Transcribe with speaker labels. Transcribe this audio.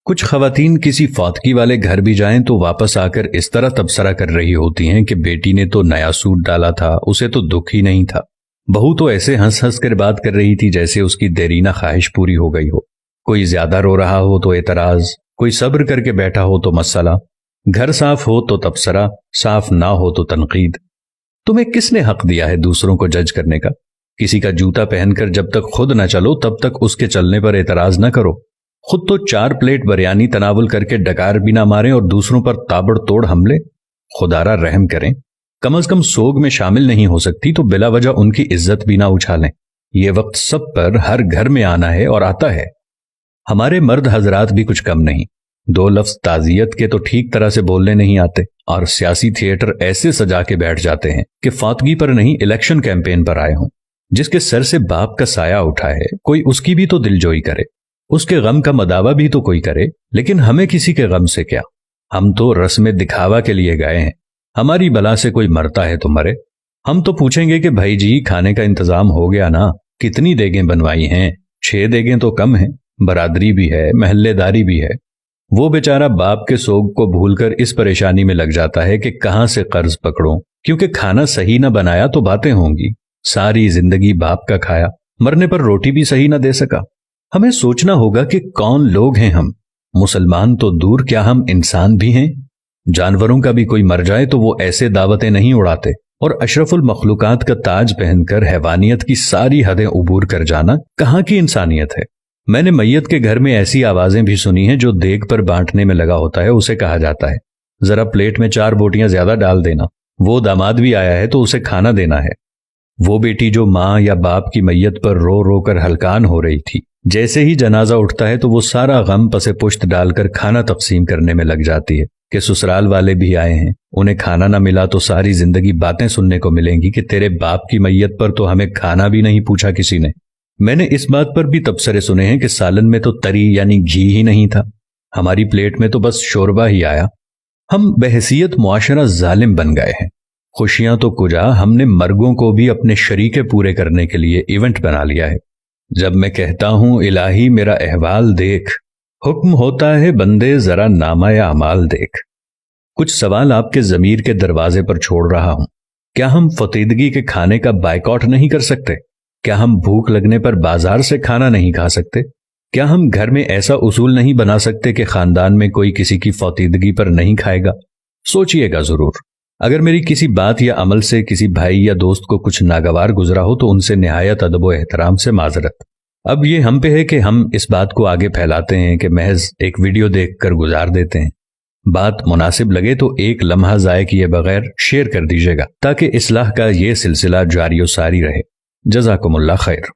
Speaker 1: کچھ خواتین کسی فوتگی والے گھر بھی جائیں تو واپس آ کر اس طرح تبصرہ کر رہی ہوتی ہیں کہ بیٹی نے تو نیا سوٹ ڈالا تھا، اسے تو دکھ ہی نہیں تھا۔ بہو تو ایسے ہنس ہنس کر بات کر رہی تھی جیسے اس کی دیرینہ خواہش پوری ہو گئی ہو۔ کوئی زیادہ رو رہا ہو تو اعتراض، کوئی صبر کر کے بیٹھا ہو تو مسئلہ، گھر صاف ہو تو تبصرہ، صاف نہ ہو تو تنقید۔ تمہیں کس نے حق دیا ہے دوسروں کو جج کرنے کا؟ کسی کا جوتا پہن کر جب تک خود نہ چلو تب تک اس کے چلنے پر اعتراض نہ کرو۔ خود تو 4 پلیٹ بریانی تناول کر کے ڈکار بھی نہ ماریں اور دوسروں پر تابڑ توڑ حملے۔ خدارا رحم کریں، کم از کم سوگ میں شامل نہیں ہو سکتی تو بلا وجہ ان کی عزت بھی نہ اچھالیں۔ یہ وقت سب پر ہر گھر میں آنا ہے اور آتا ہے۔ ہمارے مرد حضرات بھی کچھ کم نہیں، 2 لفظ تعزیت کے تو ٹھیک طرح سے بولنے نہیں آتے، اور سیاسی تھیٹر ایسے سجا کے بیٹھ جاتے ہیں کہ فاتگی پر نہیں الیکشن کیمپین پر آئے ہوں۔ جس کے سر سے باپ کا سایہ اٹھا ہے کوئی اس کی بھی تو دلجوئی کرے، اس کے غم کا مداوع بھی تو کوئی کرے، لیکن ہمیں کسی کے غم سے کیا؟ ہم تو رسم دکھاوا کے لیے گئے ہیں۔ ہماری بلا سے کوئی مرتا ہے تو مرے۔ ہم تو پوچھیں گے کہ بھائی جی کھانے کا انتظام ہو گیا نا؟ کتنی دیگیں بنوائی ہیں؟ 6 دیگیں تو کم ہیں، برادری بھی ہے، محلے داری بھی ہے۔ وہ بیچارہ باپ کے سوگ کو بھول کر اس پریشانی میں لگ جاتا ہے کہ کہاں سے قرض پکڑوں، کیونکہ کھانا صحیح نہ بنایا تو باتیں ہوں گی۔ ساری زندگی باپ کا کھایا، مرنے پر روٹی بھی صحیح نہ دے سکا۔ ہمیں سوچنا ہوگا کہ کون لوگ ہیں ہم؟ مسلمان تو دور، کیا ہم انسان بھی ہیں؟ جانوروں کا بھی کوئی مر جائے تو وہ ایسے دعوتیں نہیں اڑاتے، اور اشرف المخلوقات کا تاج پہن کر حیوانیت کی ساری حدیں عبور کر جانا کہاں کی انسانیت ہے؟ میں نے میت کے گھر میں ایسی آوازیں بھی سنی ہیں جو دیگ پر بانٹنے میں لگا ہوتا ہے اسے کہا جاتا ہے ذرا پلیٹ میں 4 بوٹیاں زیادہ ڈال دینا، وہ داماد بھی آیا ہے تو اسے کھانا دینا ہے۔ وہ بیٹی جو ماں یا باپ کی میت پر رو رو کر ہلکان ہو رہی تھی، جیسے ہی جنازہ اٹھتا ہے تو وہ سارا غم پس پشت ڈال کر کھانا تقسیم کرنے میں لگ جاتی ہے کہ سسرال والے بھی آئے ہیں، انہیں کھانا نہ ملا تو ساری زندگی باتیں سننے کو ملیں گی کہ تیرے باپ کی میت پر تو ہمیں کھانا بھی نہیں پوچھا کسی نے۔ میں نے اس بات پر بھی تبصرے سنے ہیں کہ سالن میں تو تری یعنی گھی ہی نہیں تھا، ہماری پلیٹ میں تو بس شوربہ ہی آیا۔ ہم بحیثیت معاشرہ ظالم بن گئے ہیں۔ خوشیاں تو کجا، ہم نے مرگوں کو بھی اپنے شریکے پورے کرنے کے لیے ایونٹ بنا لیا ہے۔ جب میں کہتا ہوں الہی میرا احوال دیکھ، حکم ہوتا ہے بندے ذرا نامہ اعمال دیکھ۔ کچھ سوال آپ کے ضمیر کے دروازے پر چھوڑ رہا ہوں۔ کیا ہم فطیدگی کے کھانے کا بائیکاٹ نہیں کر سکتے؟ کیا ہم بھوک لگنے پر بازار سے کھانا نہیں کھا سکتے؟ کیا ہم گھر میں ایسا اصول نہیں بنا سکتے کہ خاندان میں کوئی کسی کی فطیدگی پر نہیں کھائے گا؟ سوچئے گا ضرور۔ اگر میری کسی بات یا عمل سے کسی بھائی یا دوست کو کچھ ناگوار گزرا ہو تو ان سے نہایت ادب و احترام سے معذرت۔ اب یہ ہم پہ ہے کہ ہم اس بات کو آگے پھیلاتے ہیں کہ محض ایک ویڈیو دیکھ کر گزار دیتے ہیں۔ بات مناسب لگے تو ایک لمحہ ضائع کیے بغیر شیئر کر دیجیے گا تاکہ اصلاح کا یہ سلسلہ جاری و ساری رہے۔ جزاکم اللہ خیر۔